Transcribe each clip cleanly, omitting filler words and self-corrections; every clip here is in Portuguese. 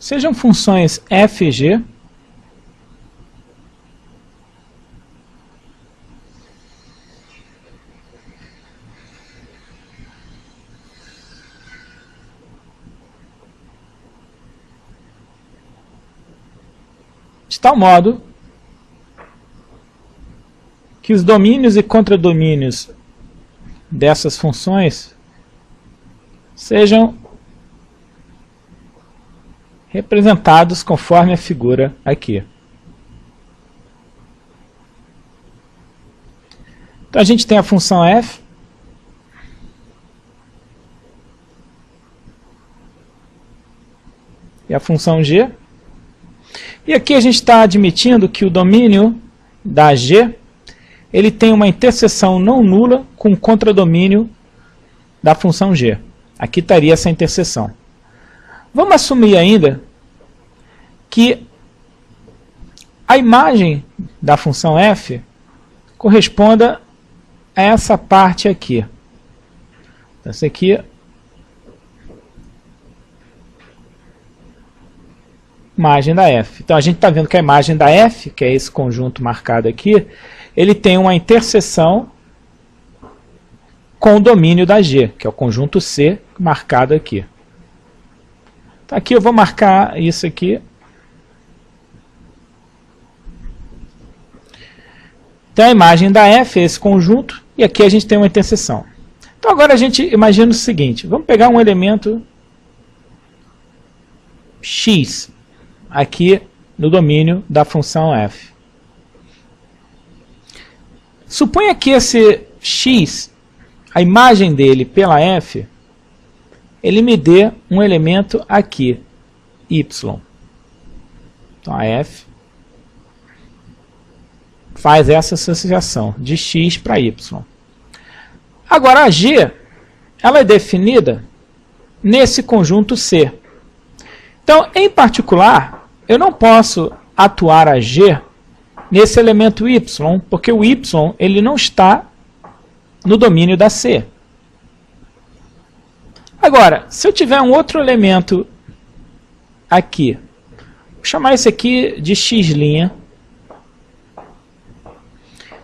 sejam funções f e g, de tal modo que os domínios e contradomínios dessas funções sejam representados conforme a figura aqui. Então a gente tem a função f, e a função g, e aqui a gente está admitindo que o domínio da g ele tem uma interseção não nula com o contradomínio da função g. Aqui estaria essa interseção. Vamos assumir ainda que a imagem da função f corresponda a essa parte aqui. Então, essa aqui imagem da f. Então a gente está vendo que a imagem da f, que é esse conjunto marcado aqui, ele tem uma interseção com o domínio da g, que é o conjunto C marcado aqui. Então aqui eu vou marcar isso aqui. Então a imagem da f é esse conjunto, e aqui a gente tem uma interseção. Então agora a gente imagina o seguinte, vamos pegar um elemento x, aqui no domínio da função f. Suponha que esse x, a imagem dele pela f, ele me dê um elemento aqui, y. Então a f faz essa associação de x para y. Agora a g, ela é definida nesse conjunto C. Então, em particular, eu não posso atuar a g nesse elemento y, porque o y ele não está no domínio da C. Agora, se eu tiver um outro elemento aqui, vou chamar esse aqui de x'.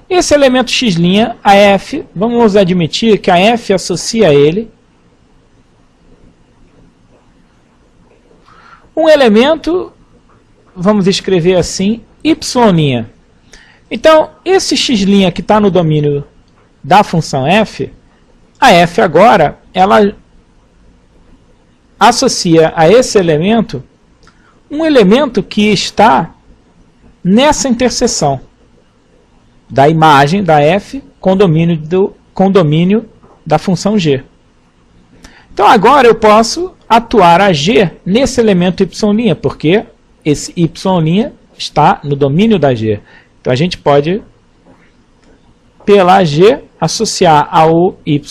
Esse elemento x', a f, vamos admitir que a f associa a ele um elemento, vamos escrever assim, y'. Então, esse x' que está no domínio da função f, a f agora, ela associa a esse elemento um elemento que está nessa interseção da imagem da f com o domínio da função g. Então agora eu posso atuar a g nesse elemento y', porque esse y' está no domínio da g. Então a gente pode, pela g, associar ao y'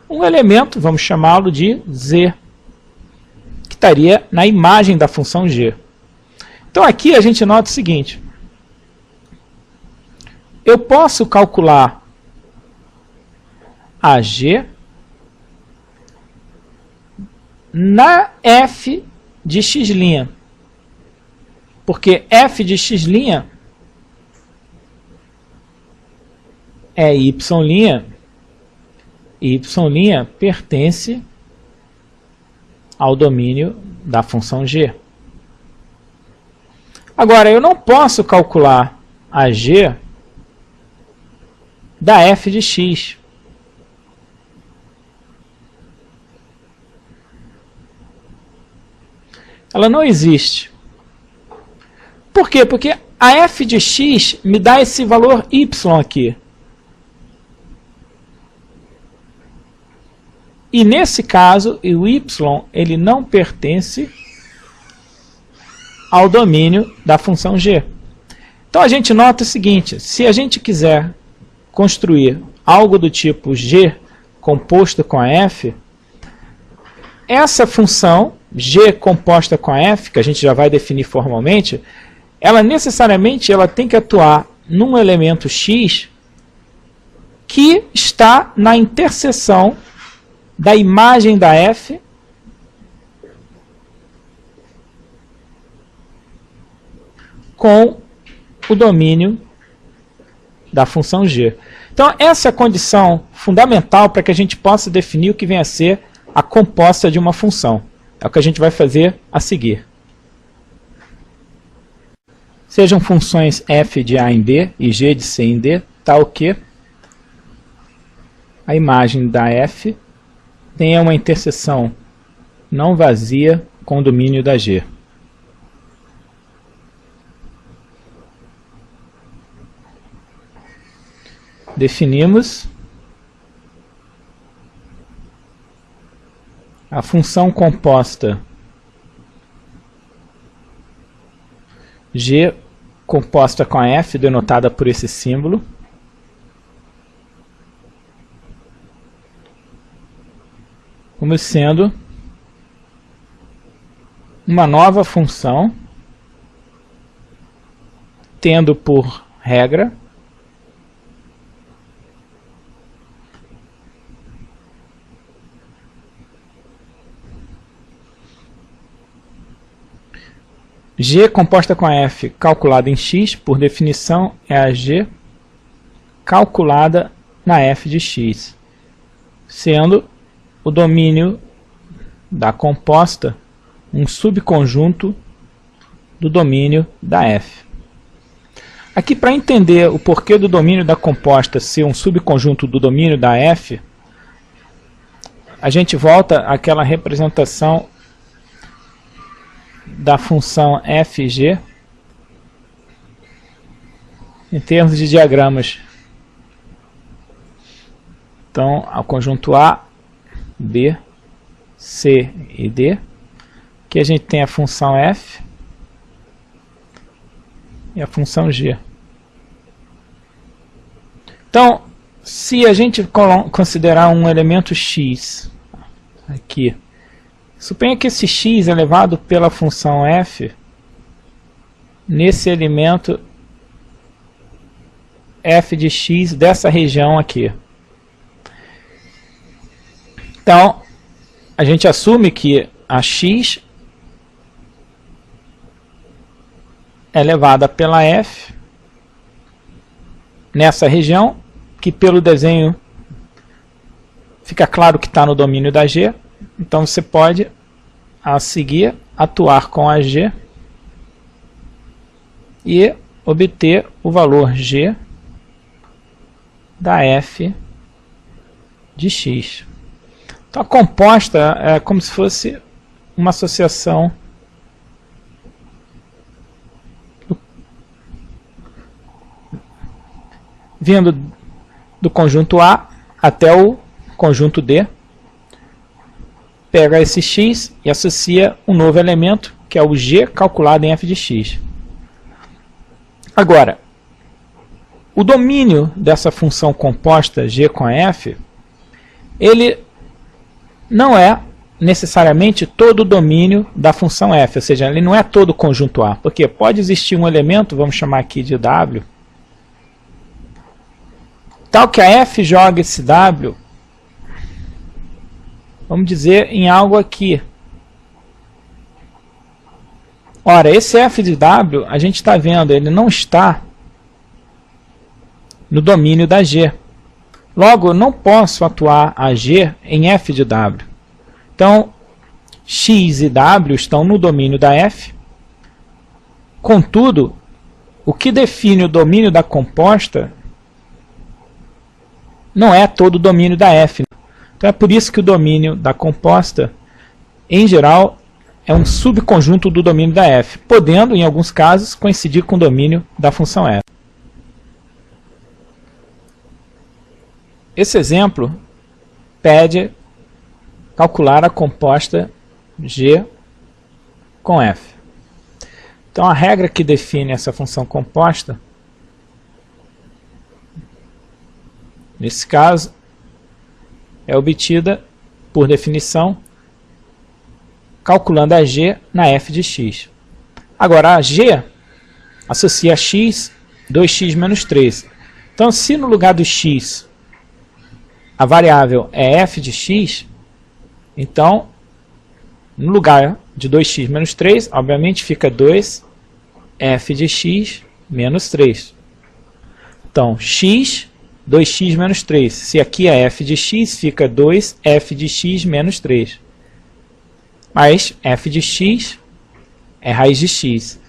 um elemento, vamos chamá-lo de z, que estaria na imagem da função g. Então aqui a gente nota o seguinte, eu posso calcular a g na f de x', porque f de x' é y', e y' pertence ao domínio da função g. Agora, eu não posso calcular a g da f de x. Ela não existe. Por quê? Porque a f de x me dá esse valor y aqui. E nesse caso, o y ele não pertence ao domínio da função g. Então a gente nota o seguinte, se a gente quiser construir algo do tipo g composto com a f, essa função g composta com a f, que a gente já vai definir formalmente, ela necessariamente tem que atuar num elemento x que está na interseção da imagem da f com o domínio da função g. Então essa é a condição fundamental para que a gente possa definir o que vem a ser a composta de uma função. É o que a gente vai fazer a seguir. Sejam funções f de a em b e g de c em d, tal que a imagem da f tenha uma interseção não vazia com o domínio da g. Definimos a função composta g composta com a f, denotada por esse símbolo, como sendo uma nova função tendo por regra g composta com a f calculada em x, por definição, é a g calculada na f de x, sendo o domínio da composta um subconjunto do domínio da f. Aqui, para entender o porquê do domínio da composta ser um subconjunto do domínio da f, a gente volta àquela representação da função fg em termos de diagramas. Então, ao conjunto A, B, C e D, que a gente tem a função f e a função g. Então, se a gente considerar um elemento x aqui, suponha que esse x é levado pela função f nesse elemento f de x dessa região aqui. Então, a gente assume que a x é levada pela f nessa região, que pelo desenho fica claro que está no domínio da g. Então você pode, a seguir, atuar com a g e obter o valor g da f de x. Então a composta é como se fosse uma associação vindo do conjunto A até o conjunto D. Pega esse x e associa um novo elemento, que é o g calculado em f de x. Agora, o domínio dessa função composta g com f, ele não é necessariamente todo o domínio da função f, ou seja, ele não é todo o conjunto A, porque pode existir um elemento, vamos chamar aqui de w, tal que a f joga esse w, vamos dizer, em algo aqui. Ora, esse f de w, a gente está vendo, ele não está no domínio da g. Logo, eu não posso atuar a g em f de w. Então, x e w estão no domínio da f. Contudo, o que define o domínio da composta não é todo o domínio da f. Então é por isso que o domínio da composta, em geral, é um subconjunto do domínio da f, podendo, em alguns casos, coincidir com o domínio da função f. Esse exemplo pede calcular a composta g com f. Então a regra que define essa função composta, nesse caso, é obtida, por definição, calculando a g na f de x. Agora, a g associa a x 2x menos 3. Então, se no lugar do x a variável é f de x, então, no lugar de 2x menos 3, obviamente fica 2f f de x menos 3. Então, x, 2x menos 3. Se aqui é f de x, fica 2f de x menos 3. Mas f de x é raiz de x.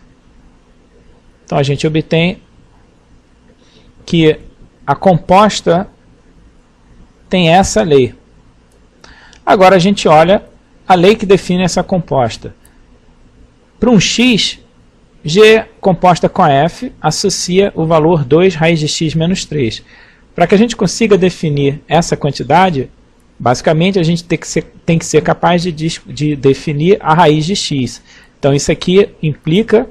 Então, a gente obtém que a composta tem essa lei. Agora, a gente olha a lei que define essa composta. Para um x, g composta com f associa o valor 2 raiz de x menos 3. Para que a gente consiga definir essa quantidade, basicamente a gente tem que ser capaz de definir a raiz de x. Então isso aqui implica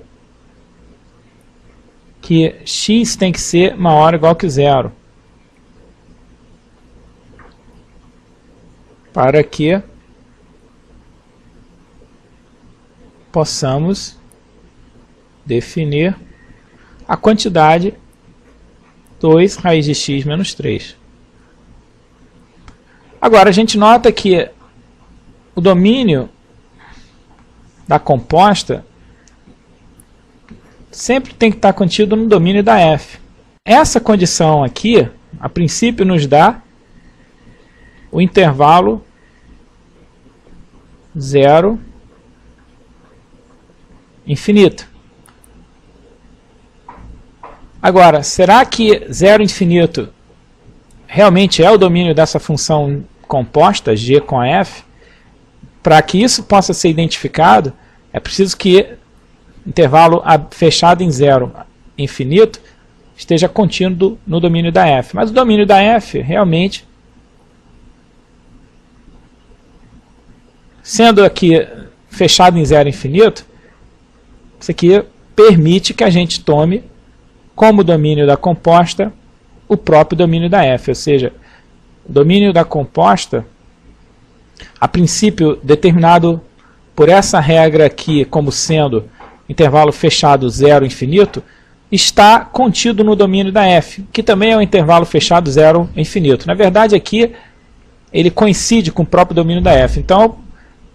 que x tem que ser maior ou igual que 0. Para que possamos definir a quantidade 2 raiz de x menos 3. Agora, a gente nota que o domínio da composta sempre tem que estar contido no domínio da f. Essa condição aqui, a princípio, nos dá o intervalo 0, infinito. Agora, será que 0 infinito realmente é o domínio dessa função composta, g com f? Para que isso possa ser identificado, é preciso que intervalo fechado em 0 infinito esteja contínuo no domínio da f. Mas o domínio da f, realmente, sendo aqui fechado em 0 infinito, isso aqui permite que a gente tome como domínio da composta o próprio domínio da f, ou seja, o domínio da composta, a princípio determinado por essa regra aqui como sendo intervalo fechado 0 infinito, está contido no domínio da f, que também é um intervalo fechado 0 infinito. Na verdade aqui ele coincide com o próprio domínio da f, então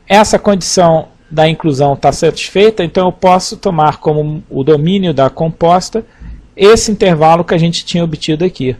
essa condição da inclusão está satisfeita, então eu posso tomar como o domínio da composta esse intervalo que a gente tinha obtido aqui.